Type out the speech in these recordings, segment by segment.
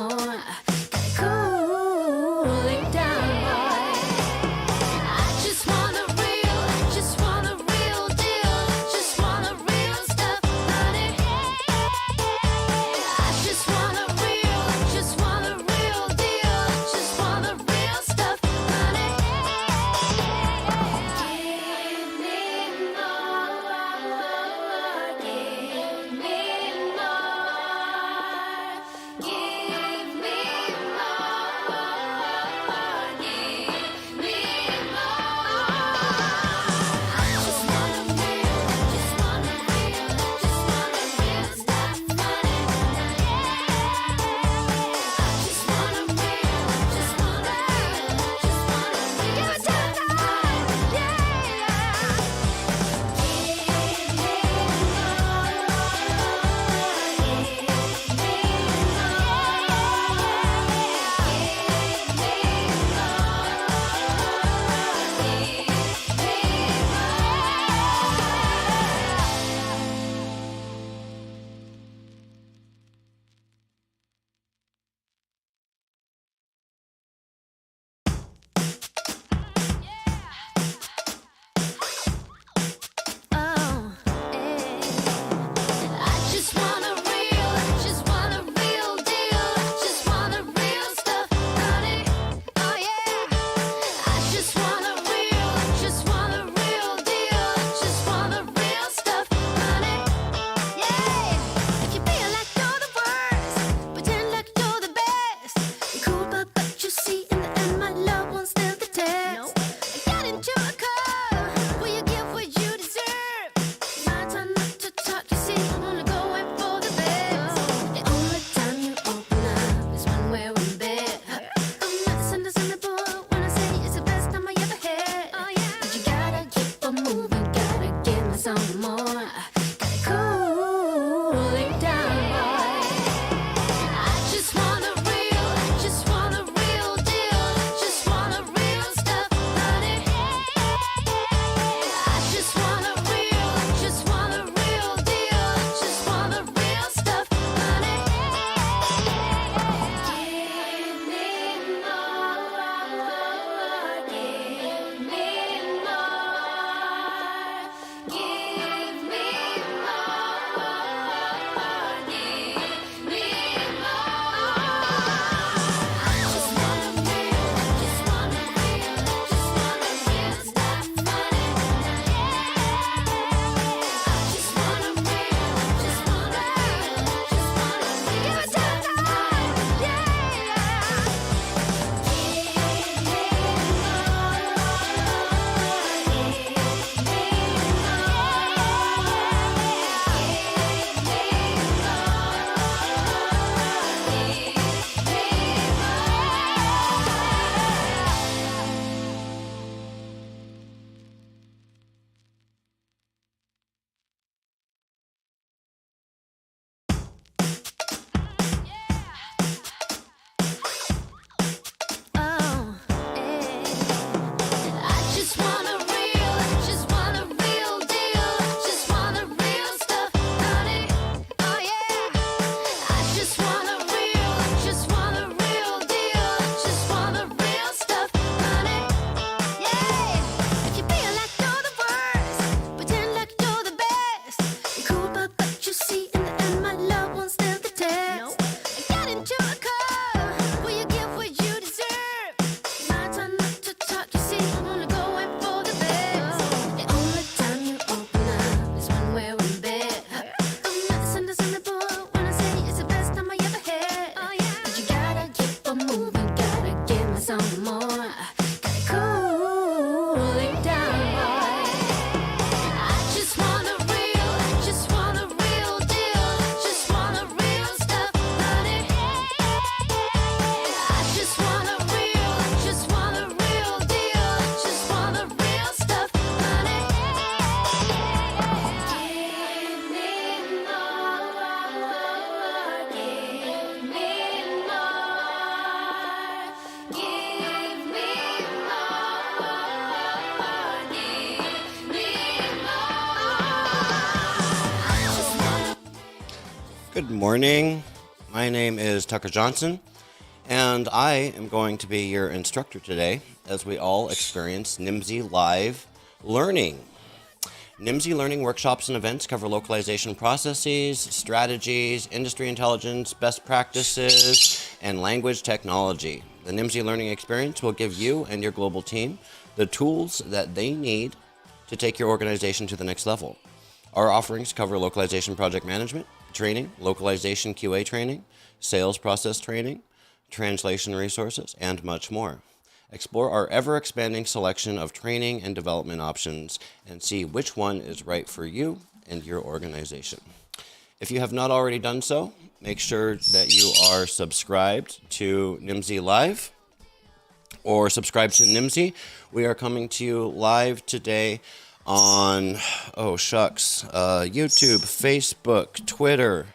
more. Cool it down, boy. I just want a real deal. Just want a real stuff, honey. I just want a real deal. Just want a real stuff, honey. Give me more. Give me more. Give me more. Give me more. I just want a real stuff, honey. I just want a real, give it to me, yeah. Oh, I just want a real deal. Just want a real stuff, honey. Oh yeah. I just want a real deal. Just want a real stuff, honey. Yeah. If you feel like you're the worst, pretend like you're the best. You're cool, but you see in the end, my love won't stand the test. I got into a car. Will you give what you deserve? My time not to talk, you see, I'm only going for the best. The only time you open up is when we're in bed. I'm not misunderstandable when I say it's the best time I ever had. But you gotta keep on moving, gotta give me some more. Gotta cool it down, boy. I just want a real deal. Just want a real stuff, honey. I just want a real deal. Just want a real stuff, honey. Give me more. Give me more. Give me more. Give me more. I just want a real stuff, honey. I just want a give it to me, Oh, I just want a real deal. Just want a real stuff, honey. Oh yeah. I just want a real deal. Just want a real stuff, honey. Yeah. If you feel like you're the worst, pretend like you're the best. You're cool, but you see in the end, my love won't stand the test. I got into a car. Will you give what you deserve? My time not to talk, you see, I'm only going for the best. The only time you open up is when we're in bed. I'm not misunderstandable when I say it's the best time I ever had. But you gotta keep on moving, gotta give me some more. Gotta cool it down, boy. I just want a real deal. Just want a real stuff, honey. I just want a real deal. Just want a real stuff, honey. Give me more. Give me more. Give me Good morning. My name is Tucker Johnson. And I am going to be your instructor today as we all experience Nimdzi live learning. Nimdzi learning workshops and events cover localization processes, strategies, industry intelligence, best practices, and language technology. The Nimdzi learning experience will give you and your global team the tools that they need to take your organization to the next level. Our offerings cover localization project management, training, localization QA training, sales process training, translation resources, and much more. Explore our ever-expanding selection of training and development options and see which one is right for you and your organization. If you have not already done so, make sure that you are subscribed to Nimdzi Live or subscribe to Nimdzi. We are coming to you live today on, YouTube, Facebook, Twitter,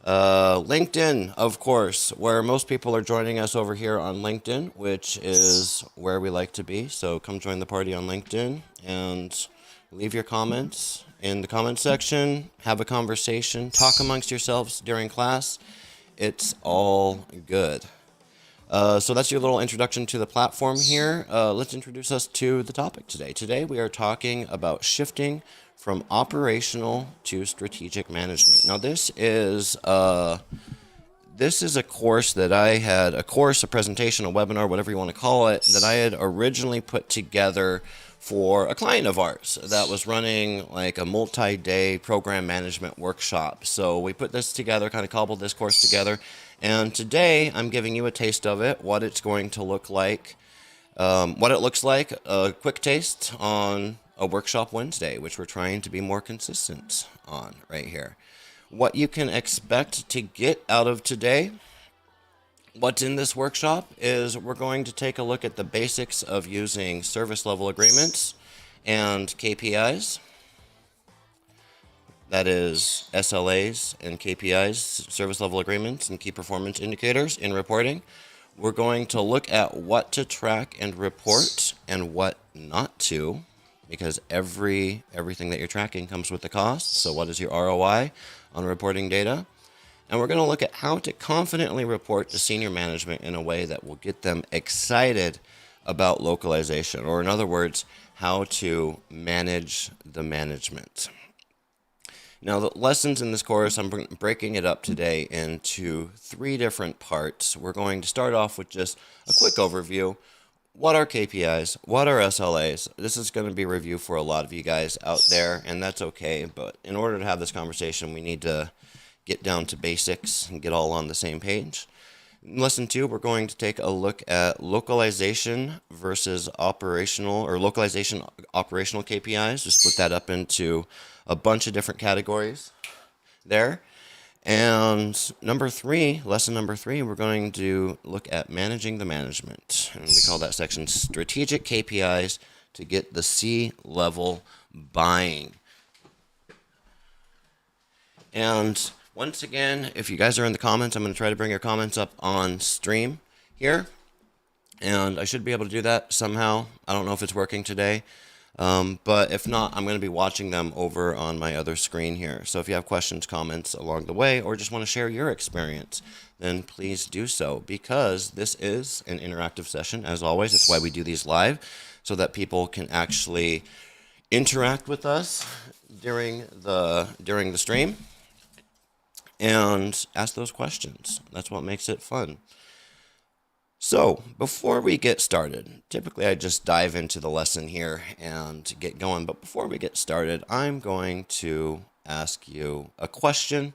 LinkedIn, of course, where most people are joining us over here on LinkedIn, which is where we like to be. So come join the party on LinkedIn and leave your comments in the comment section. Have a conversation. Talk amongst yourselves during class. It's all good. So that's your little introduction to the platform here. Let's introduce us to the topic today. Today we are talking about shifting from operational to strategic management. Now this is a course that I had, a presentation, a webinar, whatever you want to call it, that I had originally put together for a client of ours that was running like a multi-day program management workshop. So we put this together, kind of cobbled this course together, and today I'm giving you a taste of it, what it's going to look like, what it looks like, a quick taste on a workshop Wednesday, which we're trying to be more consistent on right here. What you can expect to get out of today, what's in this workshop, is we're going to take a look at the basics of using service level agreements and KPIs. That is SLAs and KPIs, service level agreements and key performance indicators in reporting. We're going to look at what to track and report and what not to, because everything that you're tracking comes with a cost. So what is your ROI on reporting data? And we're going to look at how to confidently report to senior management in a way that will get them excited about localization, or in other words, how to manage the management. Now, the lessons in this course, I'm breaking it up today into 3 different parts. We're going to start off with just a quick overview. What are KPIs? What are SLAs? This is going to be a review for a lot of you guys out there, and that's okay. But in order to have this conversation, we need to get down to basics and get all on the same page. In lesson 2, we're going to take a look at localization versus operational, or localization operational KPIs. Just split that up into a bunch of different categories there. And lesson number 3, we're going to look at managing the management. And we call that section strategic KPIs to get the C-level buying. And once again, if you guys are in the comments, I'm going to try to bring your comments up on stream here. And I should be able to do that somehow. I don't know if it's working today. But if not, I'm going to be watching them over on my other screen here. So if you have questions, comments along the way, or just want to share your experience, then please do so, because this is an interactive session, as always. That's why we do these live, so that people can actually interact with us during the stream and ask those questions. That's what makes it fun. So before we get started, typically I just dive into the lesson here and get going. But before we get started, I'm going to ask you a question,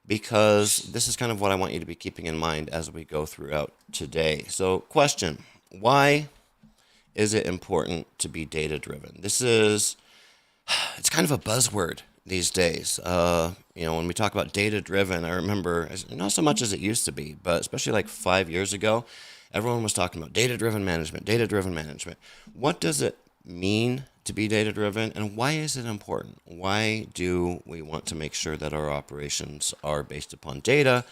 because this is kind of what I want you to be keeping in mind as we go throughout today. So question: why is it important to be data-driven? It's kind of a buzzword these days. When we talk about data-driven, I remember, not so much as it used to be, but especially like 5 years ago, everyone was talking about data-driven management, data-driven management. What does it mean to be data-driven, and why is it important? Why do we want to make sure that our operations are based upon data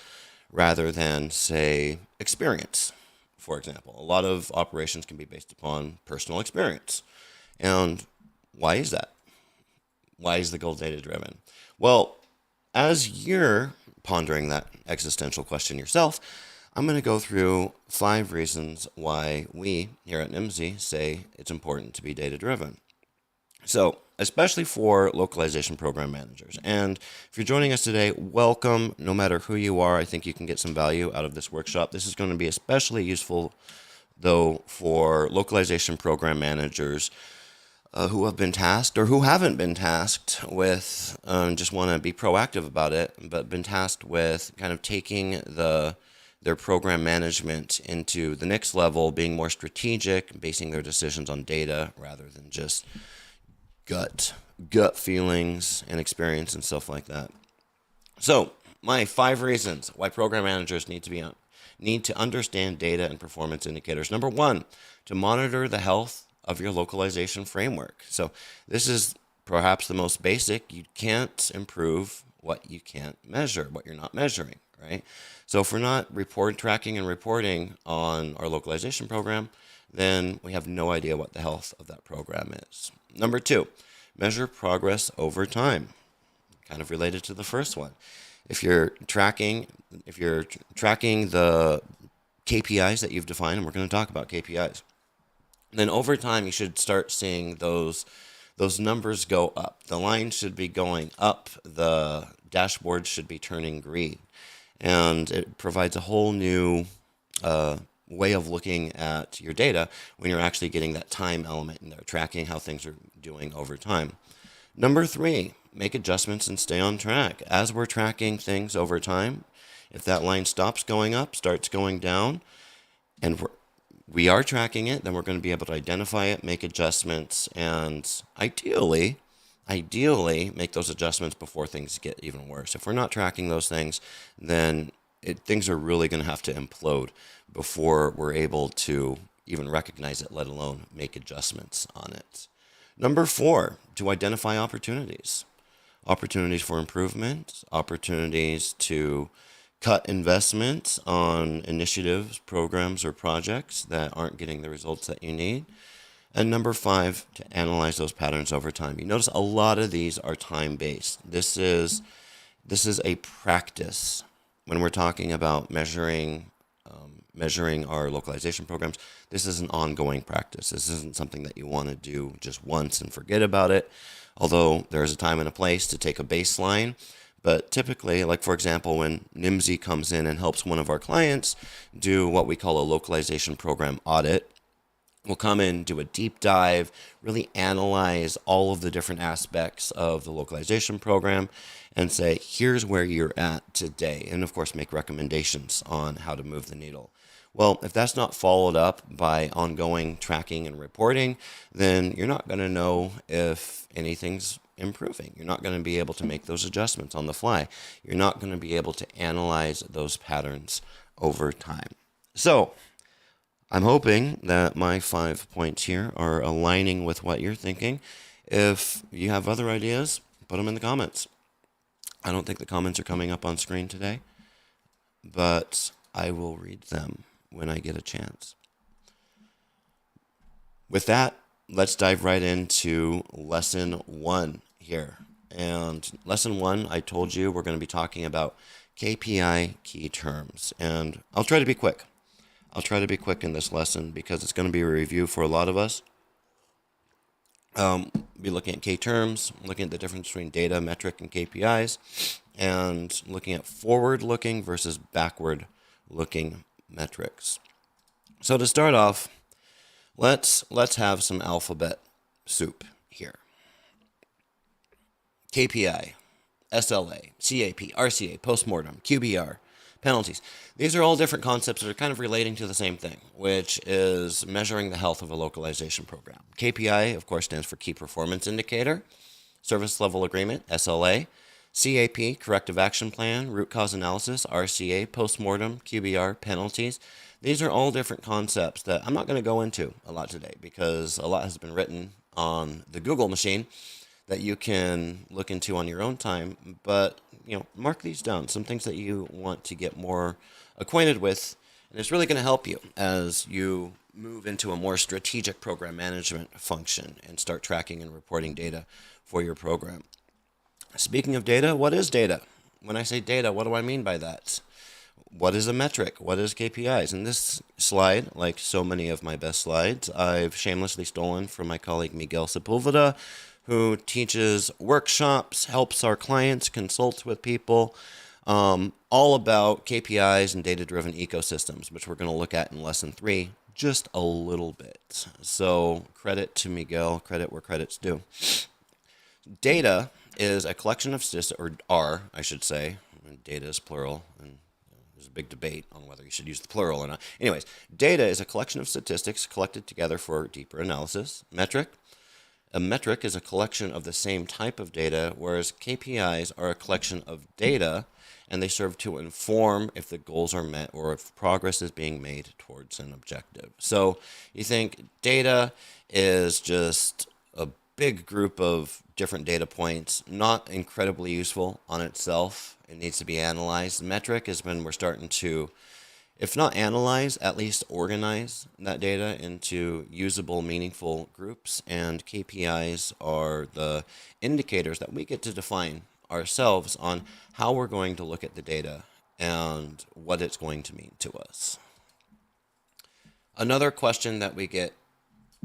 rather than, say, experience? For example, a lot of operations can be based upon personal experience. And why is that? Why is the goal data-driven? Well, as you're pondering that existential question yourself, I'm going to go through 5 reasons why we here at Nimdzi say it's important to be data-driven. So, especially for localization program managers. And if you're joining us today, welcome. No matter who you are, I think you can get some value out of this workshop. This is going to be especially useful, though, for localization program managers who have been tasked or who haven't been tasked with, just want to be proactive about it, but been tasked with kind of taking their program management into the next level, being more strategic, basing their decisions on data rather than just gut feelings and experience and stuff like that. So, my 5 reasons why program managers need to understand data and performance indicators. Number 1, to monitor the health of your localization framework. So, this is perhaps the most basic. You can't improve what you can't measure, what you're not measuring, right? So if we're not tracking and reporting on our localization program, then we have no idea what the health of that program is. Number 2, measure progress over time. Kind of related to the first one. If you're tracking the KPIs that you've defined, and we're going to talk about KPIs, then over time you should start seeing those numbers go up. The line should be going up. The dashboard should be turning green. And it provides a whole new way of looking at your data when you're actually getting that time element in there, tracking how things are doing over time. Number 3, make adjustments and stay on track. As we're tracking things over time, if that line stops going up, starts going down, and we are tracking it, then we're going to be able to identify it, make adjustments, and ideally make those adjustments before things get even worse. If we're not tracking those things, then things are really going to have to implode before we're able to even recognize it, let alone make adjustments on it. Number 4, to identify opportunities. Opportunities for improvement, opportunities to cut investment on initiatives, programs, or projects that aren't getting the results that you need. And number 5, to analyze those patterns over time. You notice a lot of these are time-based. This is a practice. When we're talking about measuring our localization programs, this is an ongoing practice. This isn't something that you want to do just once and forget about it, although there's a time and a place to take a baseline. But typically, like for example, when Nimdzi comes in and helps one of our clients do what we call a localization program audit, we'll come in, do a deep dive, really analyze all of the different aspects of the localization program and say, here's where you're at today. And of course, make recommendations on how to move the needle. Well, if that's not followed up by ongoing tracking and reporting, then you're not going to know if anything's improving. You're not going to be able to make those adjustments on the fly. You're not going to be able to analyze those patterns over time. So, I'm hoping that my 5 points here are aligning with what you're thinking. If you have other ideas, put them in the comments. I don't think the comments are coming up on screen today, but I will read them when I get a chance. With that, let's dive right into lesson 1 here. And lesson 1, I told you we're going to be talking about KPI key terms. And I'll try to be quick. In this lesson because it's going to be a review for a lot of us. Be looking at K terms, looking at the difference between data, metric, and KPIs, and looking at forward-looking versus backward-looking metrics. So to start off, let's have some alphabet soup here. KPI, SLA, CAP, RCA, postmortem, QBR, penalties. These are all different concepts that are kind of relating to the same thing, which is measuring the health of a localization program. KPI, of course, stands for Key Performance Indicator. Service Level Agreement, SLA. CAP, Corrective Action Plan. Root Cause Analysis, RCA. Postmortem, QBR, penalties. These are all different concepts that I'm not going to go into a lot today because a lot has been written on the Google machine that you can look into on your own time, but mark these down, some things that you want to get more acquainted with, and it's really going to help you as you move into a more strategic program management function and start tracking and reporting data for your program. Speaking of data, what is data? When I say data, what do I mean by that? what is a metric? What is KPIs? And this slide, like so many of my best slides, I've shamelessly stolen from my colleague Miguel Sepulveda, who teaches workshops, helps our clients, consults with people, all about KPIs and data-driven ecosystems, which we're going to look at in lesson 3 just a little bit. So credit to Miguel, credit where credit's due. Data is a collection of statistics, or R, I should say. Data is plural, and there's a big debate on whether you should use the plural or not. Anyways, data is a collection of statistics collected together for deeper analysis. A metric is a collection of the same type of data, whereas KPIs are a collection of data, and they serve to inform if the goals are met or if progress is being made towards an objective. So you think data is just a big group of different data points, not incredibly useful on itself. It needs to be analyzed. Metric is when we're starting to, if not analyze, at least organize that data into usable, meaningful groups. And KPIs are the indicators that we get to define ourselves on how we're going to look at the data and what it's going to mean to us. Another question that we get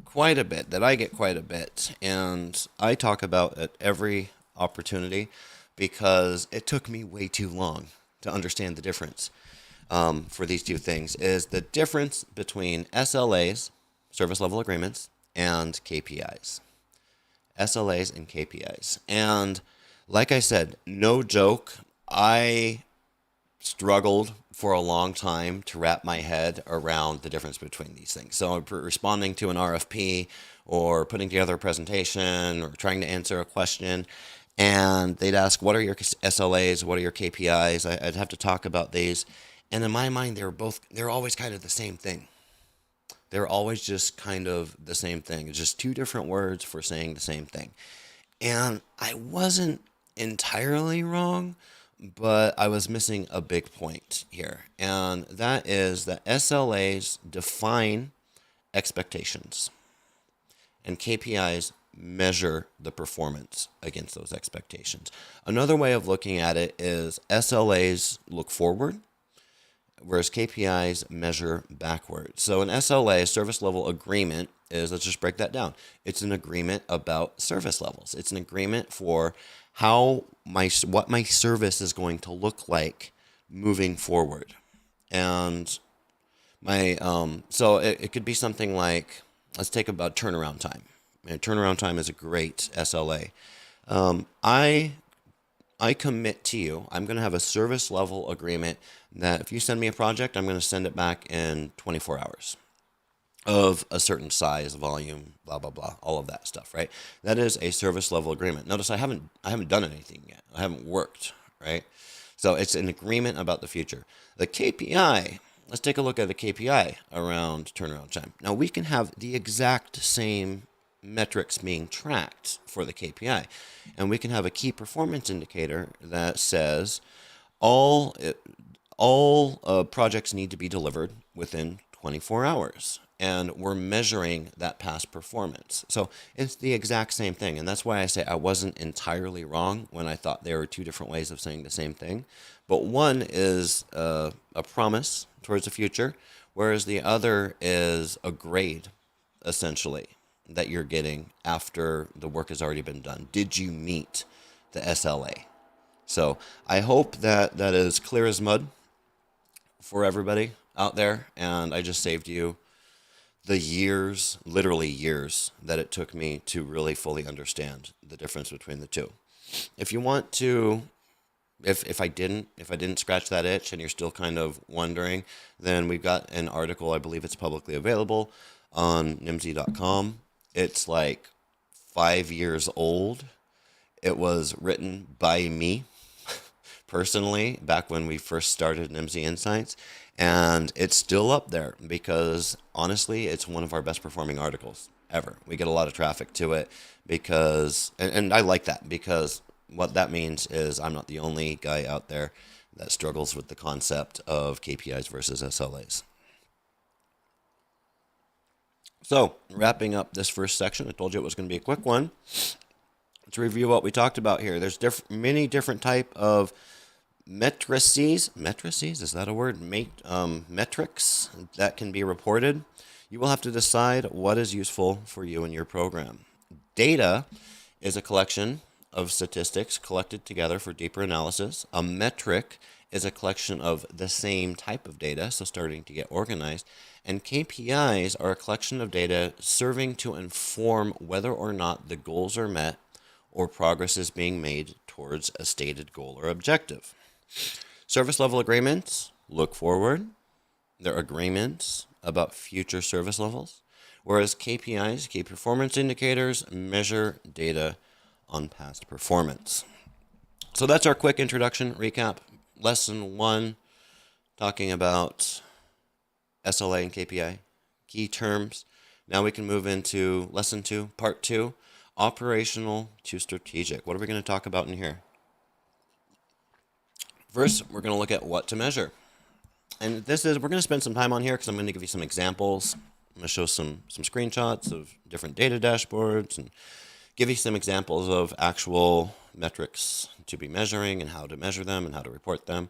quite a bit, that I get quite a bit, and I talk about at every opportunity because it took me way too long to understand the difference for these two things, is the difference between SLAs, service level agreements, and KPIs. SLAs and KPIs. And like I said, no joke, I struggled for a long time to wrap my head around the difference between these things. So responding to an RFP or putting together a presentation or trying to answer a question, and they'd ask, what are your SLAs? What are your KPIs? I'd have to talk about these. And in my mind, they're always kind of the same thing. They're always just kind of the same thing. It's just two different words for saying the same thing. And I wasn't entirely wrong, but I was missing a big point here. And that is that SLAs define expectations, and KPIs measure the performance against those expectations. Another way of looking at it is SLAs look forward, whereas KPIs measure backwards. So an SLA, a service level agreement, is, let's just break that down. It's an agreement about service levels. It's an agreement for what my service is going to look like moving forward. And so it could be something like, let's take about turnaround time. And turnaround time is a great SLA. I commit to you, I'm going to have a service level agreement that if you send me a project, I'm going to send it back in 24 hours of a certain size, volume, blah, blah, blah, all of that stuff, right? That is a service level agreement. Notice I haven't done anything yet. I haven't worked, right? So it's an agreement about the future. The KPI, let's take a look at the KPI around turnaround time. Now we can have the exact same metrics being tracked for the KPI. And we can have a key performance indicator that says all projects need to be delivered within 24 hours. And we're measuring that past performance. So it's the exact same thing. And that's why I say I wasn't entirely wrong when I thought there were two different ways of saying the same thing. But one is a promise towards the future, whereas the other is a grade, essentially, that you're getting after the work has already been done. Did you meet the SLA? So I hope that that is clear as mud for everybody out there. And I just saved you the years, literally years, that it took me to really fully understand the difference between the two. If you want to, if I didn't scratch that itch and you're still kind of wondering, then we've got an article, I believe it's publicly available on Nimdzi.com. It's like 5 years old. It was written by me personally back when we first started Nimdzi Insights, and it's still up there because honestly, it's one of our best performing articles ever. We get a lot of traffic to it because, and I like that, because what that means is I'm not the only guy out there that struggles with the concept of KPIs versus SLAs. So, wrapping up this first section, I told you it was going to be a quick one. To review what we talked about here, there's many different type of Metrices, is that a word? Metrics that can be reported. You will have to decide what is useful for you and your program. Data is a collection of statistics collected together for deeper analysis. A metric is a collection of the same type of data, so starting to get organized. And KPIs are a collection of data serving to inform whether or not the goals are met or progress is being made towards a stated goal or objective. Service level agreements look forward. They're agreements about future service levels, whereas KPIs, key performance indicators, measure data on past performance. So that's our quick introduction recap. Lesson 1, talking about SLA and KPI, key terms. Now we can move into Lesson 2, Part 2, operational to strategic. What are we going to talk about in here? First, we're going to look at what to measure. And we're going to spend some time on here because I'm going to give you some examples. I'm going to show some screenshots of different data dashboards and give you some examples of actual metrics to be measuring and how to measure them and how to report them.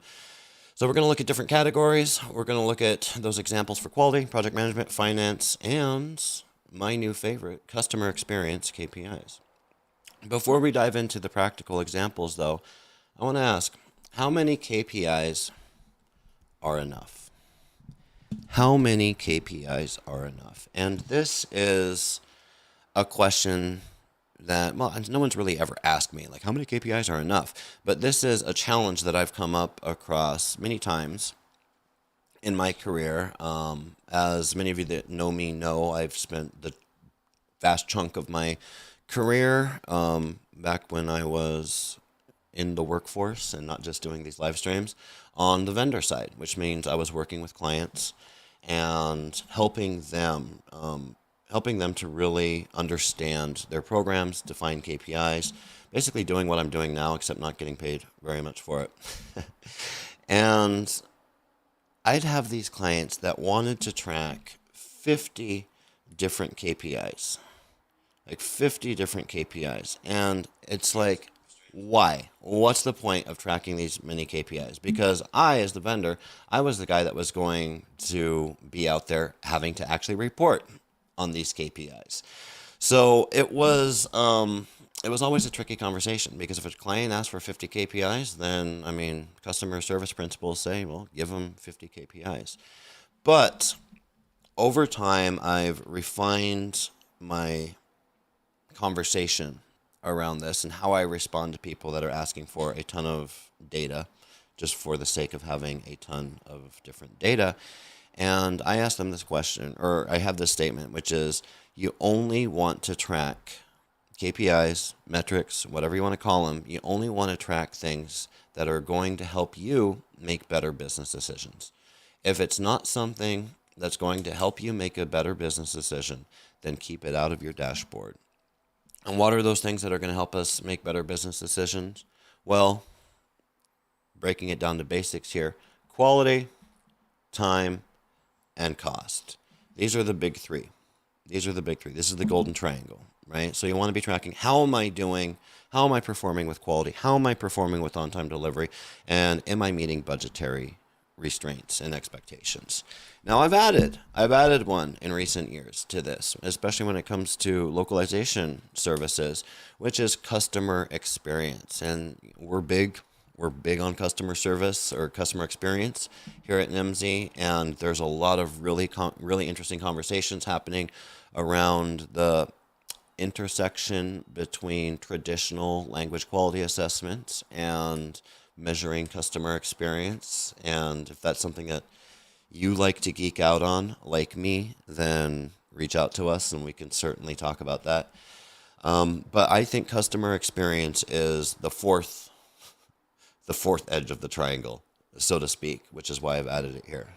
So we're going to look at different categories. We're going to look at those examples for quality, project management, finance, and my new favorite, customer experience, KPIs. Before we dive into the practical examples, though, I want to ask, how many KPIs are enough? How many KPIs are enough? And this is a question that, well, no one's really ever asked me, like, how many KPIs are enough? But this is a challenge that I've come up across many times in my career. As many of you that know me know, I've spent the vast chunk of my career back when I was in the workforce and not just doing these live streams on the vendor side, which means I was working with clients and helping them to really understand their programs, define KPIs, basically doing what I'm doing now, except not getting paid very much for it. And I'd have these clients that wanted to track 50 different KPIs, like 50 different KPIs. And it's like, why? What's the point of tracking these many KPIs? Because I, as the vendor, I was the guy that was going to be out there having to actually report on these KPIs. So it was always a tricky conversation, because if a client asks for 50 KPIs, then, I mean, customer service principles say, well, give them 50 KPIs. But over time, I've refined my conversation around this and how I respond to people that are asking for a ton of data just for the sake of having a ton of different data. And I asked them this question, or I have this statement, which is, you only want to track KPIs, metrics, whatever you want to call them. You only want to track things that are going to help you make better business decisions. If it's not something that's going to help you make a better business decision, then keep it out of your dashboard. And what are those things that are going to help us make better business decisions? Well, breaking it down to basics here, quality, time, and cost. These are the big three. This is the golden triangle, right? So you want to be tracking, how am I doing? How am I performing with quality? How am I performing with on-time delivery? And am I meeting budgetary restraints and expectations? Now I've added one in recent years to this, especially when it comes to localization services, which is customer experience. And we're big on customer service or customer experience here at Nimdzi, and there's a lot of really interesting conversations happening around the intersection between traditional language quality assessments and measuring customer experience. And if that's something that you like to geek out on, like me, then reach out to us and we can certainly talk about that. But I think customer experience is the fourth edge of the triangle, so to speak, which is why I've added it here.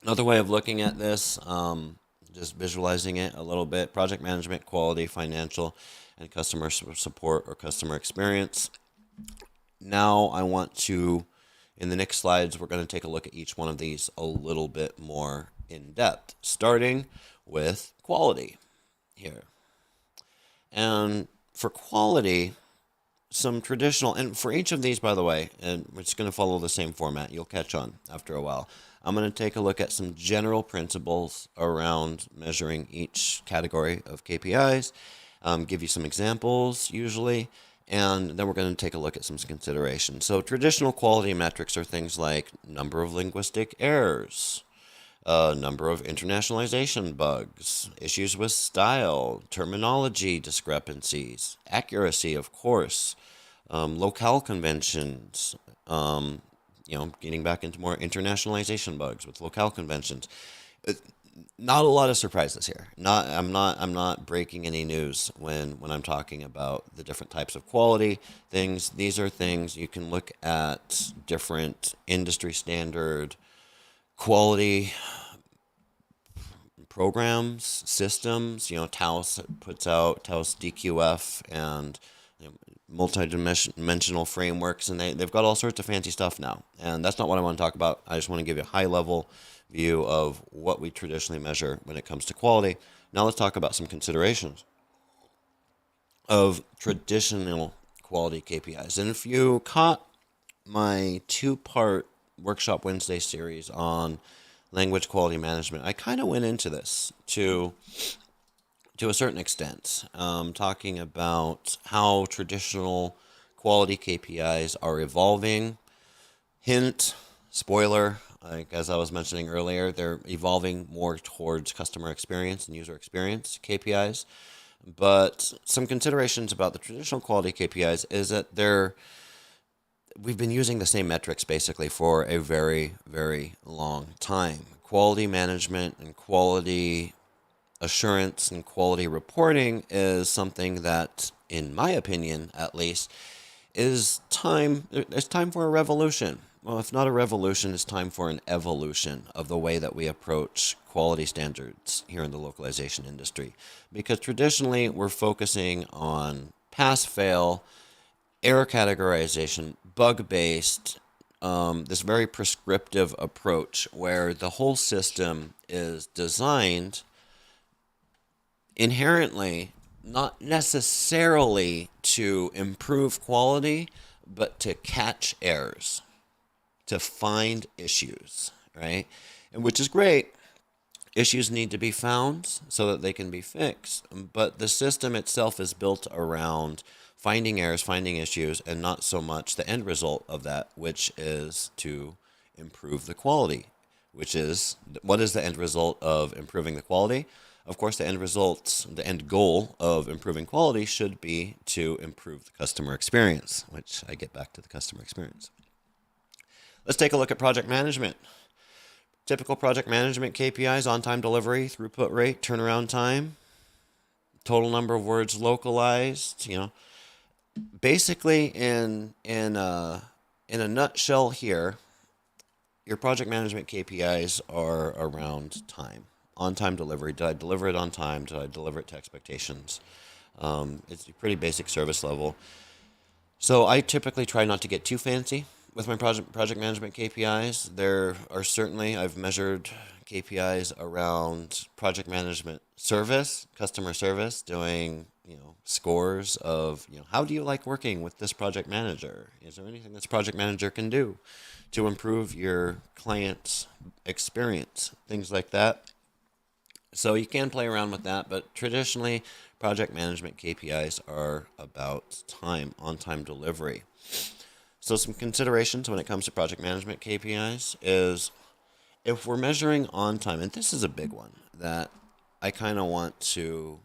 Another way of looking at this, just visualizing it a little bit, project management, quality, financial, and customer support or customer experience. Now I want to, in the next slides, we're going to take a look at each one of these a little bit more in depth, starting with quality here. And for quality, some traditional, and for each of these, by the way, and it's going to follow the same format, you'll catch on after a while. I'm going to take a look at some general principles around measuring each category of KPIs, give you some examples usually, and then we're going to take a look at some considerations. So traditional quality metrics are things like number of linguistic errors, number of internationalization bugs, issues with style, terminology discrepancies, accuracy, of course, locale conventions, getting back into more internationalization bugs with locale conventions. Not a lot of surprises here. I'm not breaking any news when I'm talking about the different types of quality things. These are things you can look at different industry standard quality programs, systems. Taos puts out Taos DQF and multi-dimensional frameworks, and they've got all sorts of fancy stuff now. And that's not what I want to talk about. I just want to give you a high-level view of what we traditionally measure when it comes to quality. Now let's talk about some considerations of traditional quality KPIs. And if you caught my two-part Workshop Wednesday series on language quality management, I kind of went into this to a certain extent, talking about how traditional quality KPIs are evolving. Hint, spoiler, as I was mentioning earlier, they're evolving more towards customer experience and user experience KPIs. But some considerations about the traditional quality KPIs is that we've been using the same metrics basically for a very, very long time. Quality management and quality assurance and quality reporting is something that, in my opinion at least, it's time for a revolution. Well, if not a revolution, it's time for an evolution of the way that we approach quality standards here in the localization industry. Because traditionally, we're focusing on pass-fail, error categorization, bug-based, this very prescriptive approach where the whole system is designed inherently not necessarily to improve quality, but to catch errors, to find issues, right? And which is great. Issues need to be found so that they can be fixed. But the system itself is built around finding errors, finding issues, and not so much the end result of that, which is to improve the quality. Which is, what is the end result of improving the quality? Of course, the end goal of improving quality should be to improve the customer experience, which I get back to the customer experience. Let's take a look at project management. Typical project management KPIs: on-time delivery, throughput rate, turnaround time, total number of words localized. Basically, in a nutshell here, your project management KPIs are around time. On-time delivery. Did I deliver it on time? Did I deliver it to expectations? It's a pretty basic service level. So I typically try not to get too fancy with my project management KPIs. There are certainly, I've measured KPIs around project management service, customer service, doing scores of how do you like working with this project manager? Is there anything this project manager can do to improve your client's experience? Things like that. So you can play around with that, but traditionally, project management KPIs are about time, on-time delivery. So some considerations when it comes to project management KPIs is if we're measuring on time, and this is a big one that I kind of want to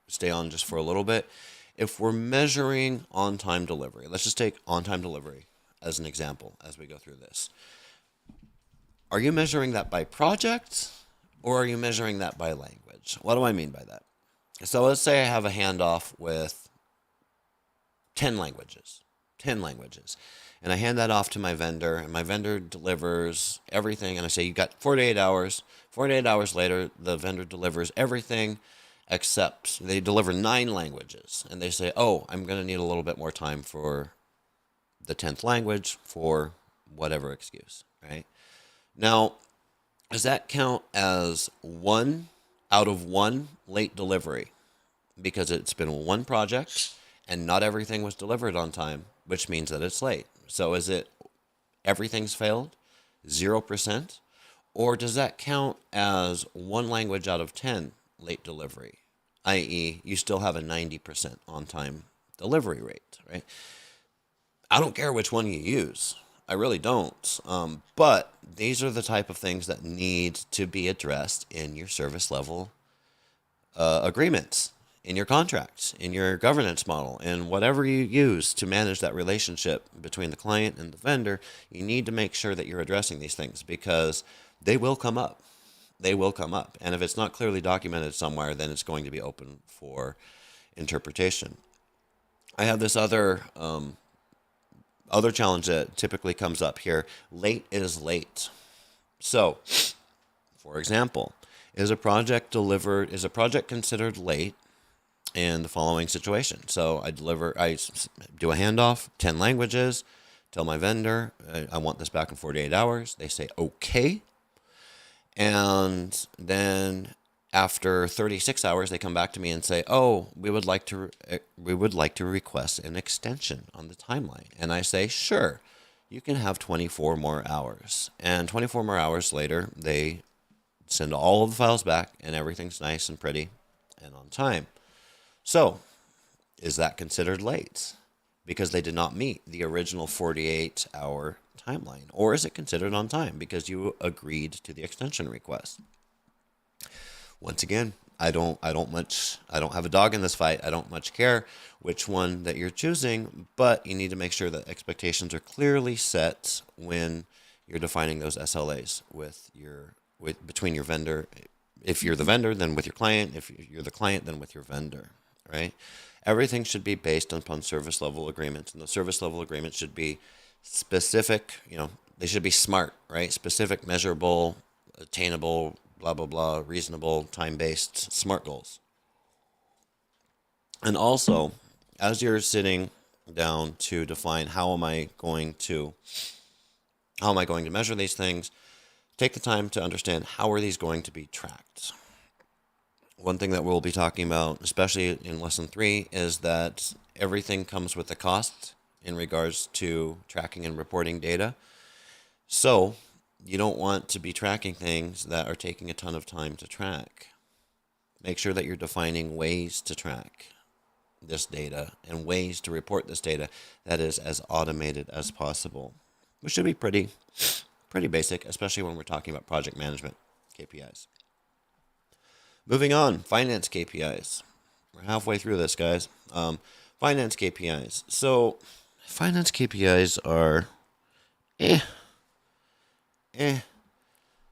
stay on just for a little bit. If we're measuring on-time delivery, let's just take on-time delivery as an example as we go through this. Are you measuring that by project? Or are you measuring that by language? What do I mean by that? So let's say I have a handoff with 10 languages, and I hand that off to my vendor, and my vendor delivers everything, and I say, you got 48 hours. 48 hours later, the vendor delivers everything except they deliver 9 languages, and they say, oh, I'm going to need a little bit more time for the 10th language for whatever excuse, right? Now, does that count as 1 out of 1 late delivery? Because it's been one project and not everything was delivered on time, which means that it's late. So is it everything's failed, 0%? Or does that count as one language out of 10 late delivery, i.e., you still have a 90% on time delivery rate, right? I don't care which one you use. I really don't. But these are the type of things that need to be addressed in your service level agreements, in your contracts, in your governance model, and whatever you use to manage that relationship between the client and the vendor. You need to make sure that you're addressing these things because they will come up. They will come up. And if it's not clearly documented somewhere, then it's going to be open for interpretation. I have this other challenge that typically comes up here. Late is late. So, for example, is a project considered late in the following situation? So I do a handoff, 10 languages, tell my vendor, I want this back in 48 hours. They say, okay. And then after 36 hours, they come back to me and say, oh, we would like to request an extension on the timeline. And I say, sure, you can have 24 more hours. And 24 more hours later, they send all of the files back and everything's nice and pretty and on time. So, is that considered late because they did not meet the original 48-hour timeline? Or is it considered on time because you agreed to the extension request? Once again, I don't have a dog in this fight. I don't much care which one that you're choosing, but you need to make sure that expectations are clearly set when you're defining those SLAs between your vendor. If you're the vendor, then with your client. If you're the client, then with your vendor, right? Everything should be based upon service level agreements, and the service level agreements should be specific. They should be SMART, right? Specific, measurable, attainable, blah, blah, blah, reasonable, time-based, SMART goals. And also, as you're sitting down to define how am I going to measure these things, take the time to understand how are these going to be tracked. One thing that we'll be talking about, especially in lesson 3, is that everything comes with a cost in regards to tracking and reporting data. So you don't want to be tracking things that are taking a ton of time to track. Make sure that you're defining ways to track this data and ways to report this data that is as automated as possible, which should be pretty basic, especially when we're talking about project management KPIs. Moving on, finance KPIs. We're halfway through this, guys. Finance KPIs. So, finance KPIs are,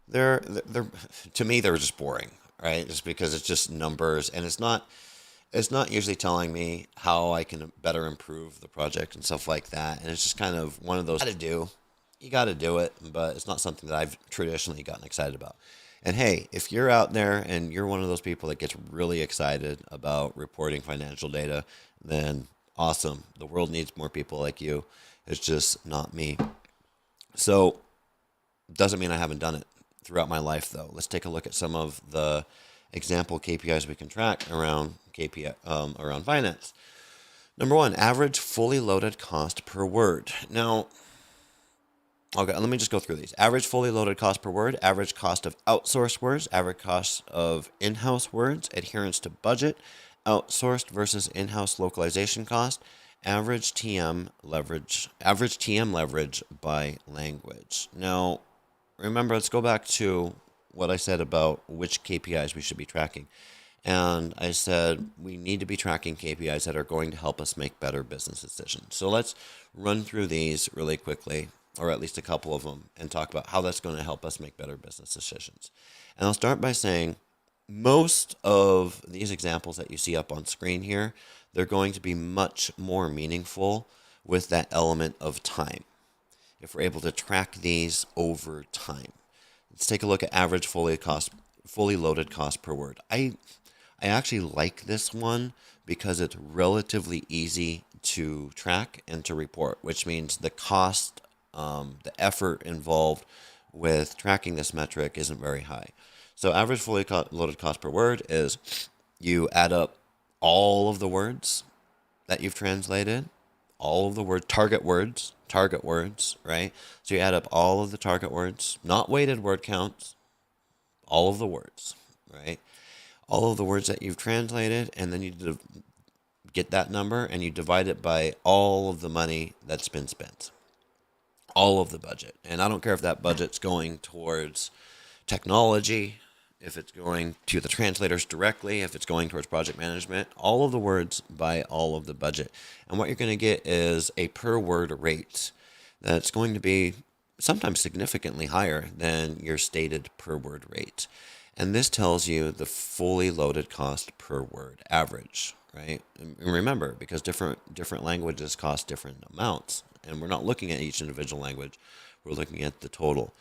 they're to me they're just boring, right? Just because it's just numbers, and it's not usually telling me how I can better improve the project and stuff like that. And it's just kind of one of those you got to do it, but it's not something that I've traditionally gotten excited about. And hey, if you're out there and you're one of those people that gets really excited about reporting financial data, then awesome. The world needs more people like you. It's just not me. So, doesn't mean I haven't done it throughout my life, though. Let's take a look at some of the example KPIs we can track around around finance. Number 1, average fully loaded cost per word. Now, okay, let me just go through these. Average fully loaded cost per word, average cost of outsourced words, average cost of in-house words, adherence to budget, outsourced versus in-house localization cost, average TM leverage by language. Now, remember, let's go back to what I said about which KPIs we should be tracking. And I said we need to be tracking KPIs that are going to help us make better business decisions. So let's run through these really quickly, or at least a couple of them, and talk about how that's going to help us make better business decisions. And I'll start by saying most of these examples that you see up on screen here, they're going to be much more meaningful with that element of time, if we're able to track these over time. Let's take a look at average fully loaded cost per word. I actually like this one because it's relatively easy to track and to report, which means the cost, the effort involved with tracking this metric isn't very high. So average fully loaded cost per word is you add up all of the words that you've translated, all of the target words, right? So you add up all of the target words, not weighted word counts, all of the words, right? All of the words that you've translated, and then you get that number and you divide it by all of the money that's been spent, all of the budget. And I don't care if that budget's going towards technology, if it's going to the translators directly, if it's going towards project management, all of the words by all of the budget. And what you're going to get is a per word rate that's going to be sometimes significantly higher than your stated per word rate. And this tells you the fully loaded cost per word average, right? And remember, because different languages cost different amounts, and we're not looking at each individual language, we're looking at the total.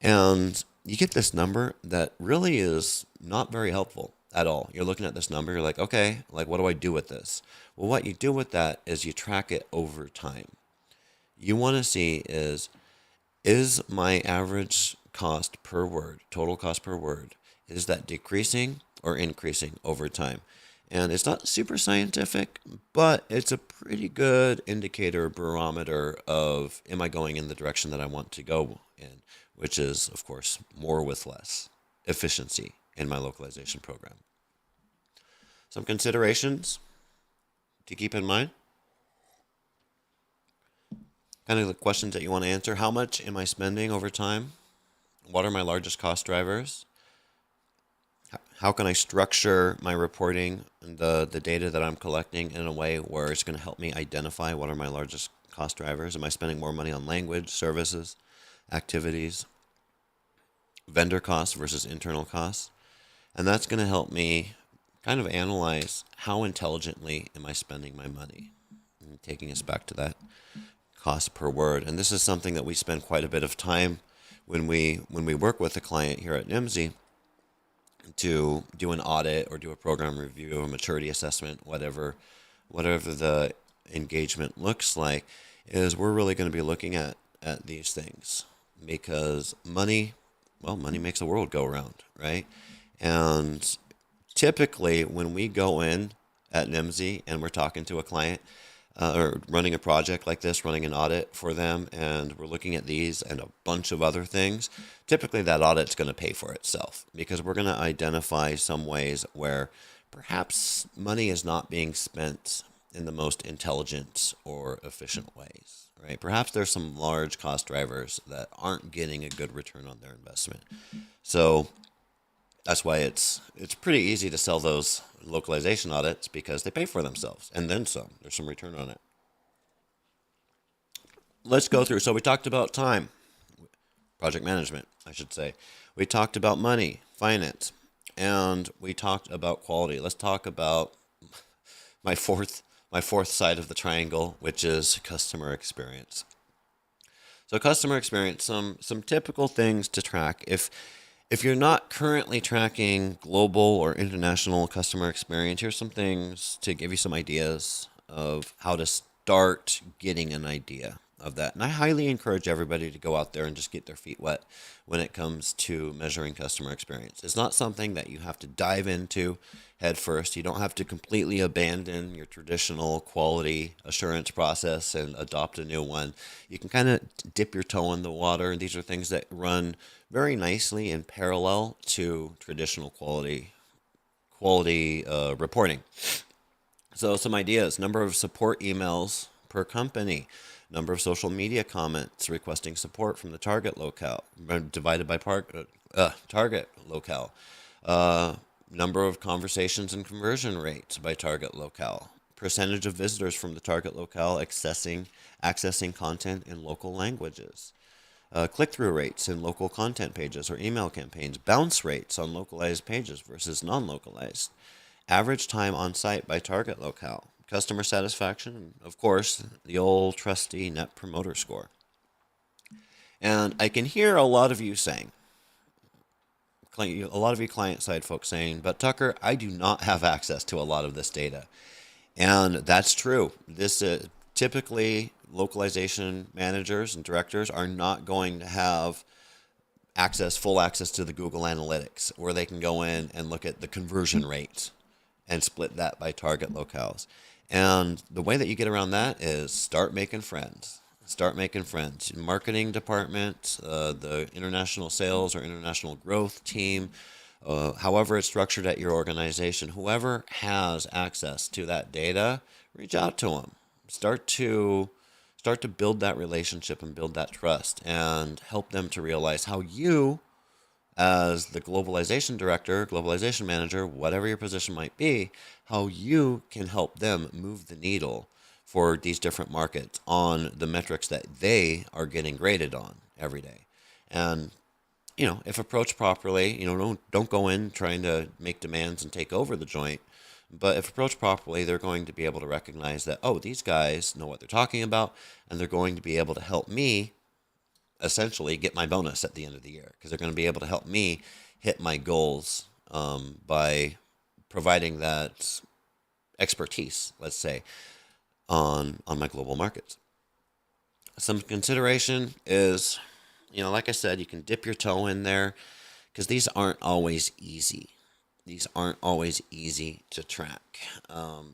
And you get this number that really is not very helpful at all. You're looking at this number, you're like, okay, like what do I do with this? Well, what you do with that is you track it over time. You want to see is my average cost per word, total cost per word, is that decreasing or increasing over time? And it's not super scientific, but it's a pretty good indicator, barometer of, am I going in the direction that I want to go in, which is, of course, more with less efficiency in my localization program. Some considerations to keep in mind. Kind of the questions that you want to answer. How much am I spending over time? What are my largest cost drivers? How can I structure my reporting and the data that I'm collecting in a way where it's going to help me identify what are my largest cost drivers? Am I spending more money on language, services, activities, vendor costs versus internal costs? And that's going to help me kind of analyze how intelligently am I spending my money. And taking us back to that cost per word. And this is something that we spend quite a bit of time when we work with a client here at Nimdzi to do an audit or do a program review, a maturity assessment, whatever the engagement looks like, is we're really going to be looking at these things, because money makes the world go around, right? And typically when we go in at Nimdzi and we're talking to a client or running a project like this, running an audit for them, and we're looking at these and a bunch of other things, typically that audit's going to pay for itself, because we're going to identify some ways where perhaps money is not being spent in the most intelligent or efficient ways, right? Perhaps there's some large cost drivers that aren't getting a good return on their investment. So that's why it's pretty easy to sell those localization audits, because they pay for themselves and then some. There's some return on it. Let's go through. So we talked about time, project management, I should say. We talked about money, finance, and we talked about quality. Let's talk about my fourth side of the triangle, which is customer experience. So customer experience, some typical things to track. If you're not currently tracking global or international customer experience, here's some things to give you some ideas of how to start getting an idea of that. And I highly encourage everybody to go out there and just get their feet wet when it comes to measuring customer experience. It's not something that you have to dive into head first. You don't have to completely abandon your traditional quality assurance process and adopt a new one. You can kind of dip your toe in the water, and these are things that run very nicely in parallel to traditional quality reporting. So some ideas: number of support emails per company, number of social media comments requesting support from the target locale, divided by target locale, number of conversations and conversion rates by target locale, percentage of visitors from the target locale accessing content in local languages, click-through rates in local content pages or email campaigns, bounce rates on localized pages versus non-localized, average time on site by target locale, customer satisfaction, and of course, the old trusty Net Promoter Score. And I can hear a lot of you saying, a lot of you client-side folks saying, but Tucker, I do not have access to a lot of this data. And that's true. This typically localization managers and directors are not going to have full access to the Google Analytics, where they can go in and look at the conversion rate and split that by target locales. And the way that you get around that is start making friends. Start making friends. Marketing department, the international sales or international growth team, however it's structured at your organization, whoever has access to that data, reach out to them. Start to build that relationship and build that trust and help them to realize how you, as the globalization director, globalization manager, whatever your position might be, how you can help them move the needle for these different markets on the metrics that they are getting graded on every day. And if approached properly, don't go in trying to make demands and take over the joint. But if approached properly, they're going to be able to recognize that, oh, these guys know what they're talking about, and they're going to be able to help me essentially get my bonus at the end of the year, because they're going to be able to help me hit my goals by providing that expertise, let's say, on my global markets. Some consideration is, like I said, you can dip your toe in there because these aren't always easy. These aren't always easy to track.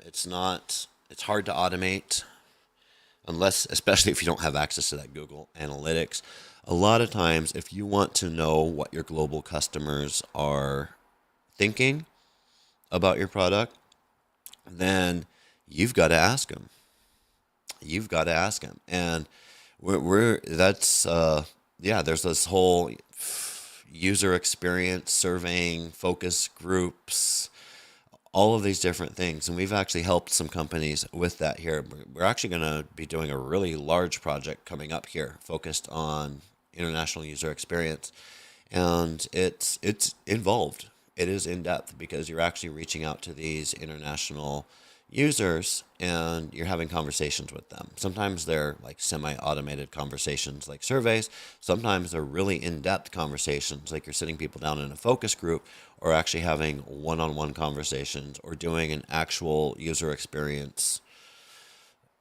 It's hard to automate unless, especially if you don't have access to that Google Analytics. A lot of times, if you want to know what your global customers are thinking about your product, then you've got to ask them. You've got to ask them. And there's this whole user experience surveying, focus groups, all of these different things. And we've actually helped some companies with that here. We're actually going to be doing a really large project coming up here focused on international user experience. And it's involved. It is in depth because you're actually reaching out to these international users and you're having conversations with them. Sometimes they're like semi-automated conversations like surveys. Sometimes they're really in-depth conversations like you're sitting people down in a focus group or actually having one-on-one conversations or doing an actual user experience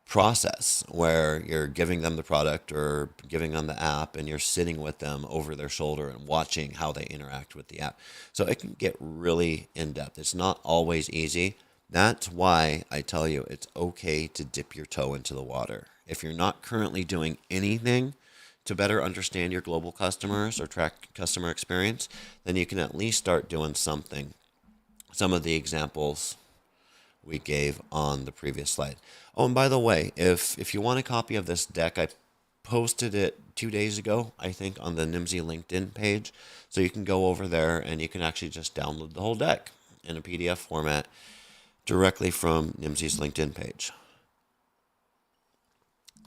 process where you're giving them the product or giving them the app and you're sitting with them over their shoulder and watching how they interact with the app. So it can get really in-depth. It's not always easy. That's why I tell you it's okay to dip your toe into the water. If you're not currently doing anything to better understand your global customers or track customer experience, then you can at least start doing something. Some of the examples we gave on the previous slide. Oh, and by the way, if you want a copy of this deck, I posted it 2 days ago, I think, on the Nimdzi LinkedIn page. So you can go over there and you can actually just download the whole deck in a PDF format directly from Nimdzi's LinkedIn page.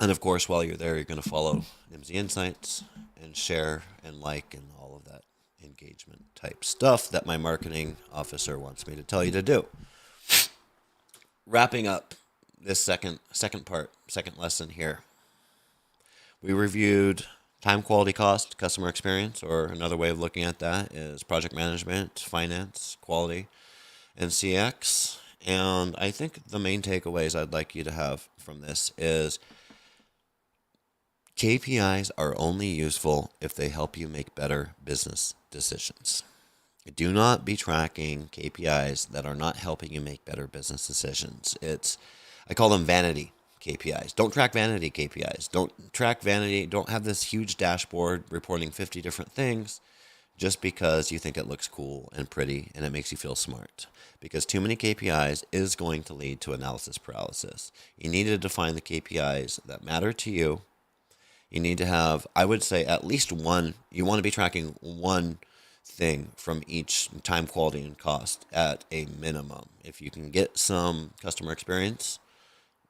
And of course, while you're there, you're going to follow Nimdzi Insights and share and like and all of that engagement type stuff that my marketing officer wants me to tell you to do. Wrapping up this second lesson here. We reviewed time, quality, cost, customer experience, or another way of looking at that is project management, finance, quality, and CX. And I think the main takeaways I'd like you to have from this is KPIs are only useful if they help you make better business decisions. Do not be tracking KPIs that are not helping you make better business decisions. I call them vanity KPIs. Don't track vanity KPIs. Don't have this huge dashboard reporting 50 different things just because you think it looks cool and pretty and it makes you feel smart. Because too many KPIs is going to lead to analysis paralysis. You need to define the KPIs that matter to you. You need to have, I would say, at least one. You want to be tracking one thing from each time, quality, and cost at a minimum. If you can get some customer experience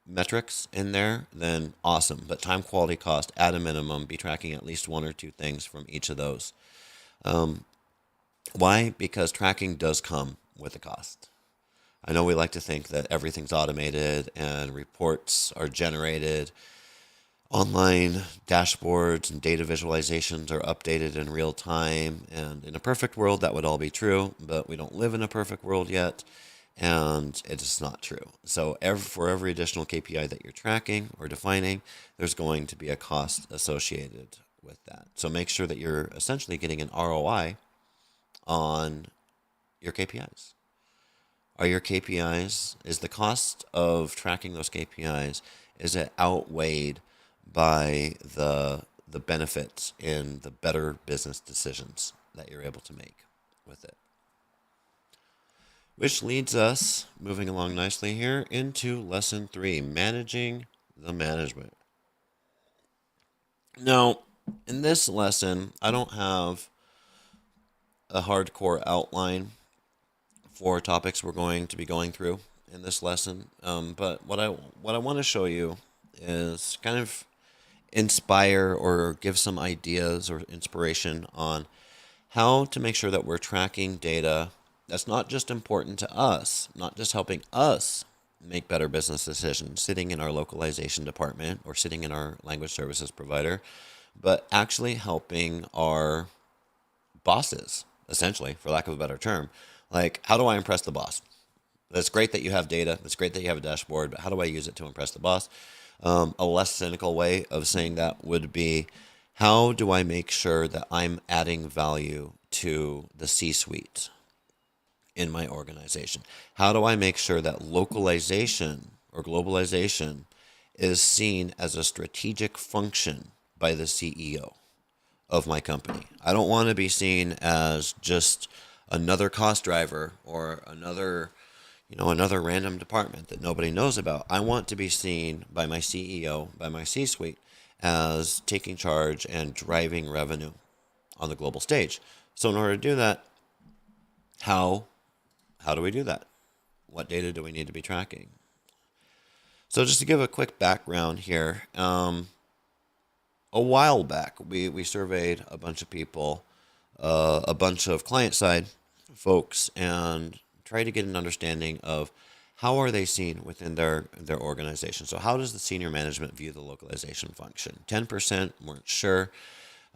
metrics in there, then awesome. But time, quality, cost at a minimum, be tracking at least one or two things from each of those. Why? Because tracking does come with a cost. I know we like to think that everything's automated and reports are generated. Online dashboards and data visualizations are updated in real time. And in a perfect world, that would all be true, but we don't live in a perfect world yet. And it is not true. So for every additional KPI that you're tracking or defining, there's going to be a cost associated with that. So make sure that you're essentially getting an ROI on your KPIs. Are your KPIs, is the cost of tracking those KPIs, is it outweighed by the benefits in the better business decisions that you're able to make with it? Which leads us, moving along nicely here, into lesson 3, managing the management. Now, in this lesson, I don't have a hardcore outline for topics we're going to be going through in this lesson, but what I want to show you is kind of inspire or give some ideas or inspiration on how to make sure that we're tracking data that's not just important to us, not just helping us make better business decisions sitting in our localization department or sitting in our language services provider, but actually helping our bosses, essentially, for lack of a better term. Like, how do I impress the boss? It's great that you have data. It's great that you have a dashboard, but how do I use it to impress the boss? A less cynical way of saying that would be, how do I make sure that I'm adding value to the C-suite in my organization? How do I make sure that localization or globalization is seen as a strategic function by the CEO of my company? I don't want to be seen as just another cost driver or another random department that nobody knows about. I want to be seen by my CEO, by my C-suite, as taking charge and driving revenue on the global stage. So in order to do that, how do we do that? What data do we need to be tracking? So just to give a quick background here, a while back, we surveyed a bunch of people, a bunch of client-side folks, and try to get an understanding of how are they seen within their organization. So how does the senior management view the localization function? 10% weren't sure.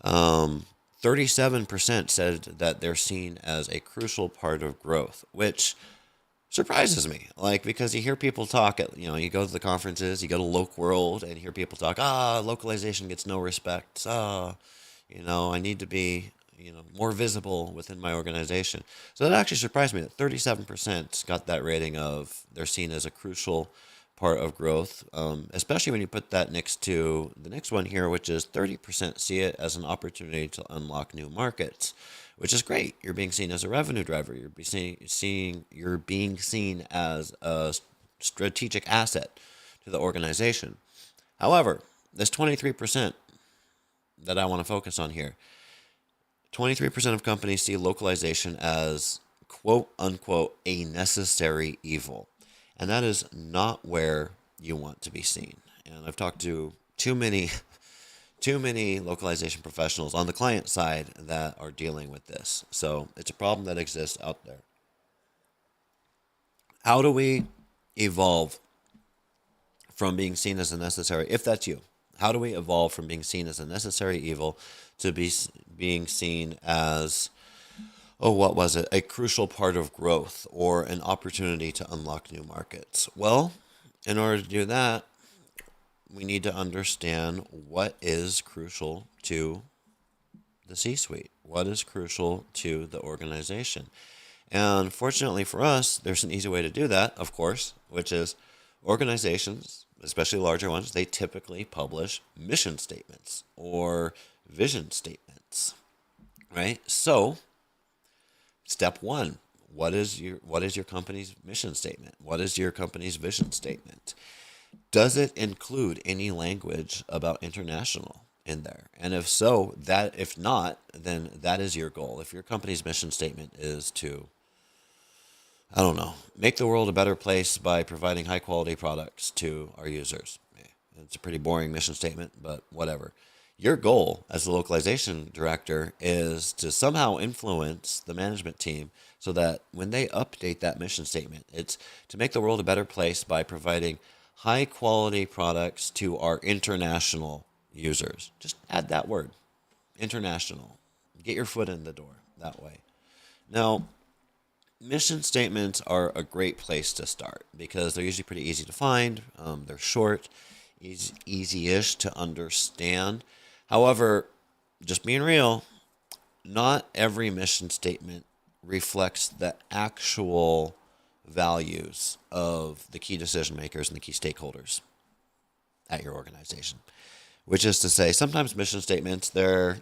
37% said that they're seen as a crucial part of growth, which surprises me. Like, because you hear people talk at, you go to the conferences, you go to Loc World, and you hear people talk, localization gets no respect. I need to be more visible within my organization. So that actually surprised me that 37% got that rating of they're seen as a crucial part of growth, especially when you put that next to the next one here, which is 30% see it as an opportunity to unlock new markets, which is great. You're being seen as a revenue driver. You're being seen as a strategic asset to the organization. However, this 23% that I want to focus on here, 23% of companies see localization as, quote unquote, a necessary evil. And that is not where you want to be seen. And I've talked to too many localization professionals on the client side that are dealing with this. So it's a problem that exists out there. How do we evolve from being seen as a necessary, if that's you, how do we evolve from being seen as a necessary evil to being seen as, a crucial part of growth or an opportunity to unlock new markets? Well, in order to do that, we need to understand what is crucial to the C-suite, what is crucial to the organization. And fortunately for us, there's an easy way to do that, of course, which is organizations, especially larger ones, they typically publish mission statements or vision statements, right? So, step 1, what is your company's mission statement? What is your company's vision statement? Does it include any language about international in there? And if so, if not, then that is your goal. If your company's mission statement is to, make the world a better place by providing high quality products to our users. It's a pretty boring mission statement, but whatever. Your goal as the localization director is to somehow influence the management team so that when they update that mission statement, it's to make the world a better place by providing high quality products to our international users. Just add that word, international. Get your foot in the door that way. Now, mission statements are a great place to start because they're usually pretty easy to find. They're short, easy-ish to understand. However, just being real, not every mission statement reflects the actual values of the key decision makers and the key stakeholders at your organization. Which is to say, sometimes mission statements they're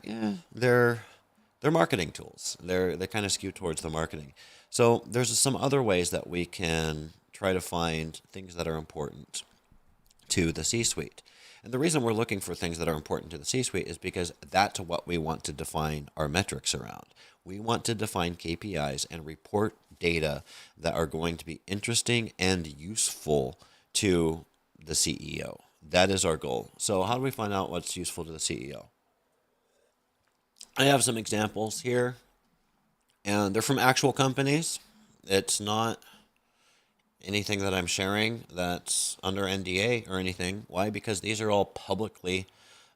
marketing tools. They kind of skew towards the marketing. So there's some other ways that we can try to find things that are important to the C-suite. And the reason we're looking for things that are important to the C-suite is because that's what we want to define our metrics around. We want to define KPIs and report data that are going to be interesting and useful to the CEO. That is our goal. So how do we find out what's useful to the CEO? I have some examples here, and they're from actual companies. It's not anything that I'm sharing that's under NDA or anything. Why? Because these are all publicly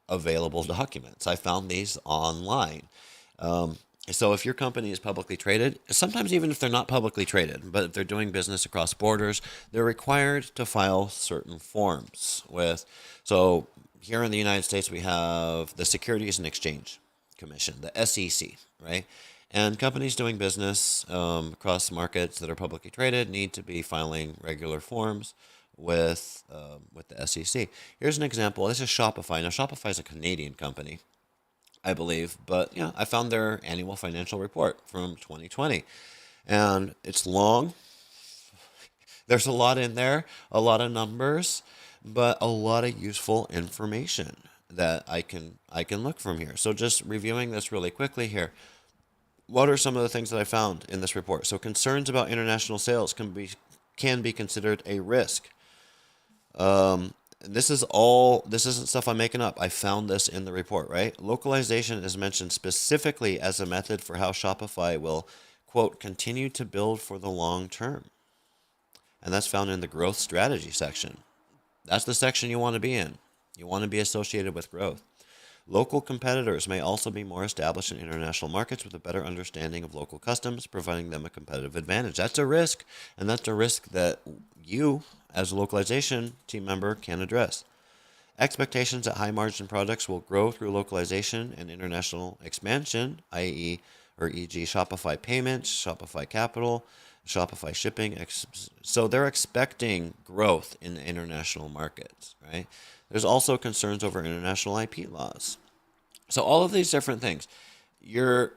available documents. I found these online. So if your company is publicly traded, sometimes even if they're not publicly traded, but if they're doing business across borders, they're required to file certain forms with. So here in the United States, we have the Securities and Exchange Commission, the SEC, right? And companies doing business across markets that are publicly traded need to be filing regular forms with the SEC. Here's an example. This is Shopify. Now, Shopify is a Canadian company, I believe, but yeah, I found their annual financial report from 2020, and it's long. There's a lot in there, a lot of numbers, but a lot of useful information that I can look from here. So just reviewing this really quickly here. What are some of the things that I found in this report? So concerns about international sales can be considered a risk. This isn't stuff I'm making up. I found this in the report, right? Localization is mentioned specifically as a method for how Shopify will, quote, continue to build for the long term. And that's found in the growth strategy section. That's the section you want to be in. You want to be associated with growth. Local competitors may also be more established in international markets with a better understanding of local customs, providing them a competitive advantage. That's a risk, and that's a risk that you, as a localization team member, can address. Expectations that high-margin products will grow through localization and international expansion, i.e., or e.g. Shopify Payments, Shopify Capital, Shopify Shipping. So they're expecting growth in international markets, right? There's also concerns over international IP laws. So all of these different things, you're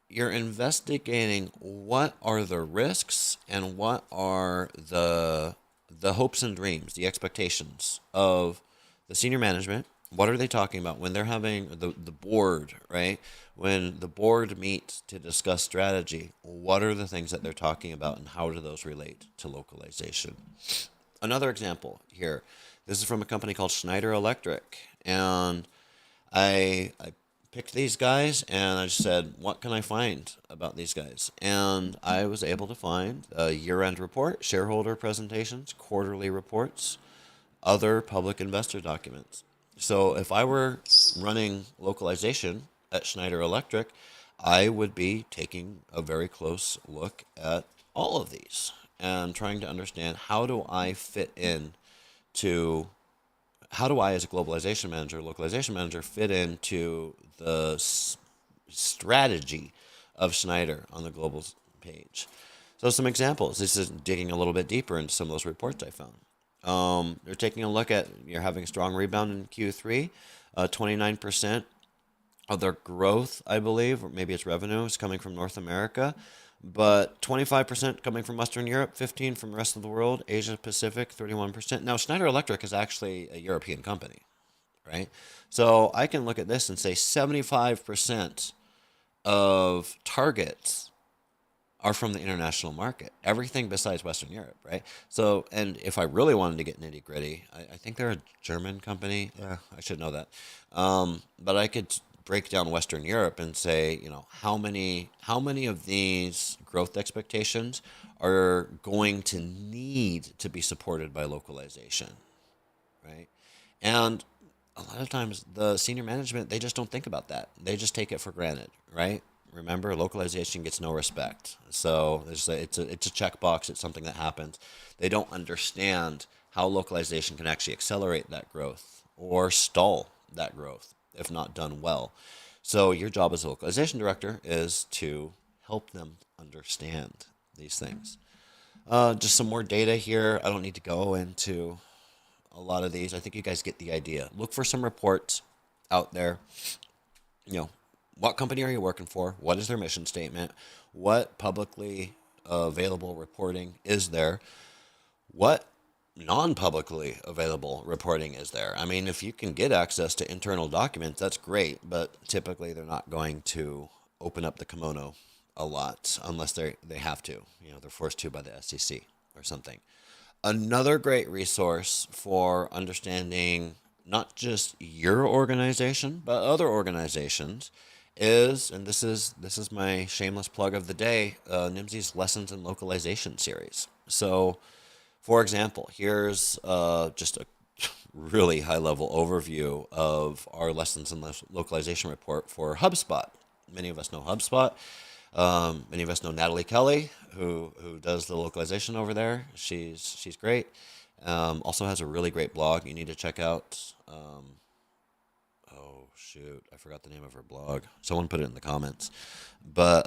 investigating what are the risks and what are the hopes and dreams, the expectations of the senior management. What are they talking about when they're having the board, right? When the board meets to discuss strategy, what are the things that they're talking about and how do those relate to localization? Another example here. This is from a company called Schneider Electric, and I picked these guys, and I just said, what can I find about these guys? And I was able to find a year-end report, shareholder presentations, quarterly reports, other public investor documents. So if I were running localization at Schneider Electric, I would be taking a very close look at all of these and trying to understand how do I fit in to how do I, as a globalization manager, localization manager, fit into the strategy of Schneider on the global page. So some examples. This is digging a little bit deeper into some of those reports I found. They're taking a look at you're having a strong rebound in Q3, 29% of their growth, I believe, or maybe it's revenue, is coming from North America. But 25% coming from Western Europe, 15% from the rest of the world, Asia Pacific, 31%. Now, Schneider Electric is actually a European company, right? So I can look at this and say 75% of targets are from the international market. Everything besides Western Europe, right? So, and if I really wanted to get nitty gritty, I think they're a German company. Yeah, I should know that. But I could break down Western Europe and say, how many of these growth expectations are going to need to be supported by localization, right? And a lot of times the senior management, they just don't think about that. They just take it for granted, right? Remember, localization gets no respect. So it's a checkbox. It's something that happens. They don't understand how localization can actually accelerate that growth or stall that growth if not done well. So your job as a localization director is to help them understand these things. Just some more data here. I don't need to go into a lot of these. I think you guys get the idea. Look for some reports out there. You know, what company are you working for? What is their mission statement? What publicly available reporting is there? What non-publicly available reporting is there? I mean, if you can get access to internal documents, that's great, but typically they're not going to open up the kimono a lot unless they have to. You know, they're forced to by the SEC or something. Another great resource for understanding not just your organization but other organizations is, and this is my shameless plug of the day, Nimdzi's Lessons in Localization series. So, for example, here's just a really high-level overview of our Lessons in Localization report for HubSpot. Many of us know HubSpot. Many of us know Natalie Kelly, who does the localization over there. She's great. Also has a really great blog you need to check out. Oh shoot, I forgot the name of her blog. Someone put it in the comments. But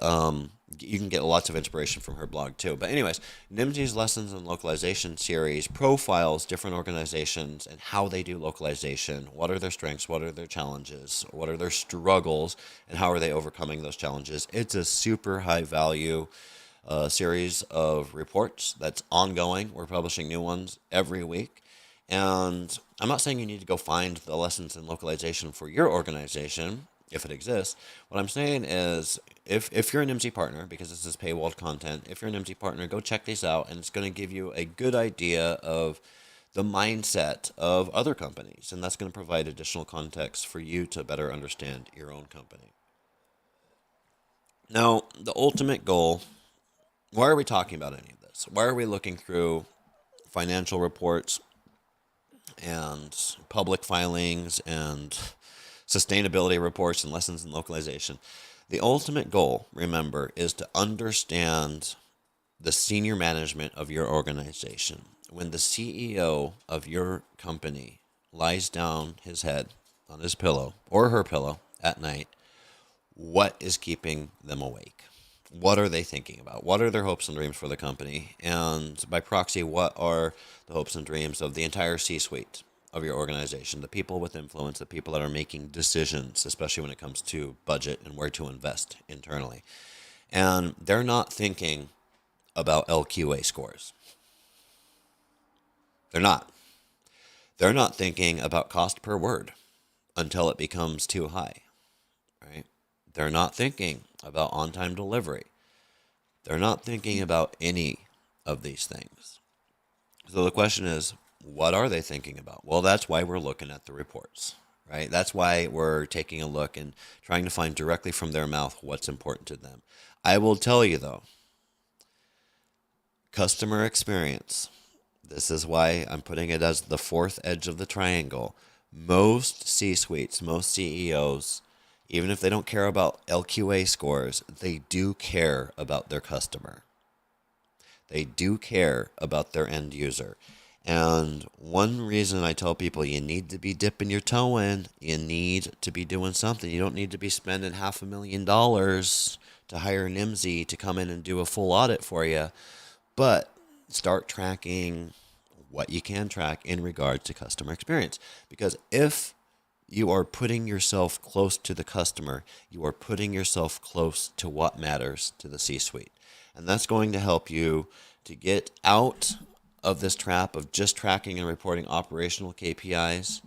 you can get lots of inspiration from her blog too. But anyways, Nimdzi's Lessons in Localization series profiles different organizations and how they do localization. What are their strengths? What are their challenges? What are their struggles? And how are they overcoming those challenges? It's a super high value series of reports that's ongoing. We're publishing new ones every week. And I'm not saying you need to go find the lessons in localization for your organization, if it exists. What I'm saying is, if you're an Nimdzi partner, because this is paywalled content, if you're an Nimdzi partner, go check these out, and it's going to give you a good idea of the mindset of other companies, and that's going to provide additional context for you to better understand your own company. Now, the ultimate goal, why are we talking about any of this? Why are we looking through financial reports and public filings and sustainability reports and lessons in localization? The ultimate goal, remember, is to understand the senior management of your organization. When the CEO of your company lies down his head on his pillow or her pillow at night, what is keeping them awake? What are they thinking about? What are their hopes and dreams for the company? And by proxy, what are the hopes and dreams of the entire C-suite of your organization, the people with influence, the people that are making decisions, especially when it comes to budget and where to invest internally? And they're not thinking about LQA scores. They're not. They're not thinking about cost per word until it becomes too high, right? They're not thinking about on-time delivery. They're not thinking about any of these things. So the question is, what are they thinking about? Well, that's why we're looking at the reports, right? That's why we're taking a look and trying to find directly from their mouth what's important to them. I will tell you, though, customer experience, this is why I'm putting it as the fourth edge of the triangle. Most C-suites, most CEOs, even if they don't care about LQA scores, they do care about their customer. They do care about their end user. And one reason I tell people you need to be dipping your toe in, you need to be doing something. You don't need to be spending $500,000 to hire Nimdzi to come in and do a full audit for you. But start tracking what you can track in regard to customer experience. Because if you are putting yourself close to the customer, you are putting yourself close to what matters to the C-suite. And that's going to help you to get out of this trap of just tracking and reporting operational KPIs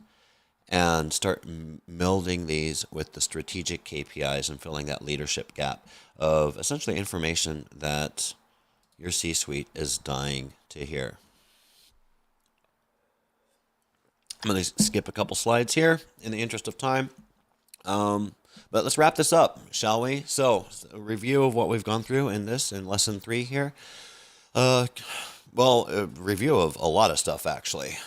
and start melding these with the strategic KPIs and filling that leadership gap of essentially information that your C-suite is dying to hear. I'm going to skip a couple slides here in the interest of time. But let's wrap this up, shall we? So, a review of what we've gone through in lesson 3 here. A review of a lot of stuff, actually,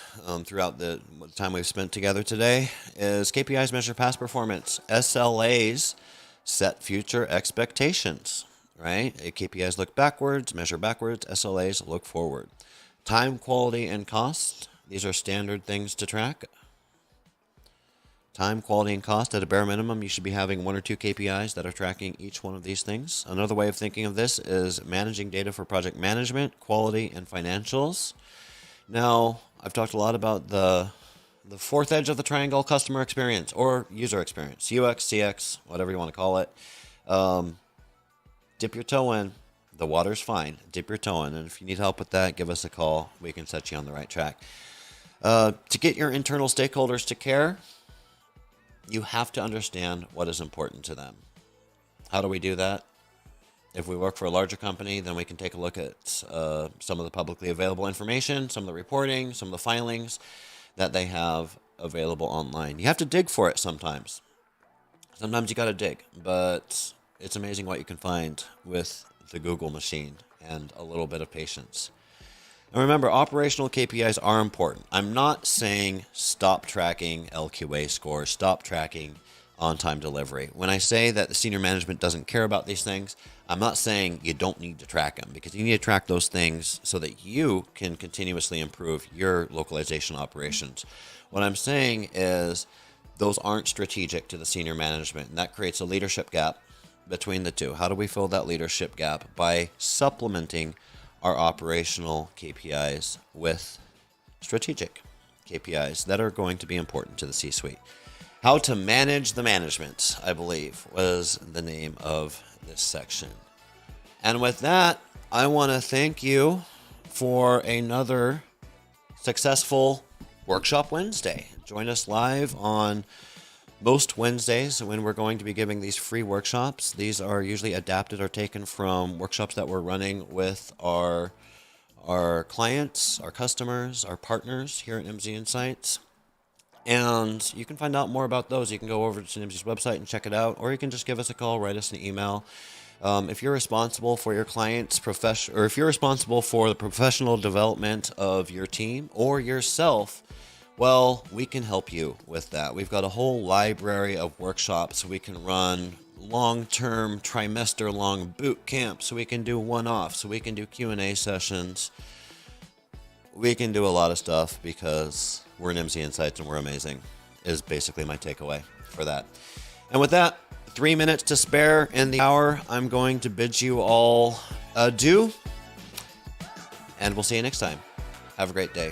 throughout the time we've spent together today is KPIs measure past performance. SLAs set future expectations, right? KPIs look backwards, measure backwards. SLAs look forward. Time, quality, and cost. These are standard things to track. Time, quality, and cost. At a bare minimum, you should be having 1 or 2 KPIs that are tracking each one of these things. Another way of thinking of this is managing data for project management, quality, and financials. Now, I've talked a lot about the fourth edge of the triangle, customer experience or user experience, UX, CX, whatever you want to call it. Dip your toe in. The water's fine. Dip your toe in. And if you need help with that, give us a call. We can set you on the right track. To get your internal stakeholders to care, you have to understand what is important to them. How do we do that? If we work for a larger company, then we can take a look at some of the publicly available information, some of the reporting, some of the filings that they have available online. You have to dig for it sometimes. Sometimes you got to dig, but it's amazing what you can find with the Google machine and a little bit of patience. And remember, operational KPIs are important. I'm not saying stop tracking LQA scores, stop tracking on-time delivery. When I say that the senior management doesn't care about these things, I'm not saying you don't need to track them, because you need to track those things so that you can continuously improve your localization operations. What I'm saying is those aren't strategic to the senior management, and that creates a leadership gap between the two. How do we fill that leadership gap? By supplementing our operational KPIs with strategic KPIs that are going to be important to the C-suite. How to manage the management, I believe, was the name of this section. And with that, I want to thank you for another successful Workshop Wednesday. Join us live on most Wednesdays when we're going to be giving these free workshops. These are usually adapted or taken from workshops that we're running with our clients, our customers, our partners here at Nimdzi Insights. And you can find out more about those. You can go over to Nimdzi's website and check it out, or you can just give us a call, write us an email. If you're responsible for your client's or if you're responsible for the professional development of your team or yourself, well, we can help you with that. We've got a whole library of workshops. We can run long-term, trimester-long boot camps. We can do one-offs. We can do Q&A sessions. We can do a lot of stuff because we're Nimdzi Insights and we're amazing, is basically my takeaway for that. And with that, 3 minutes to spare in the hour, I'm going to bid you all adieu, and we'll see you next time. Have a great day.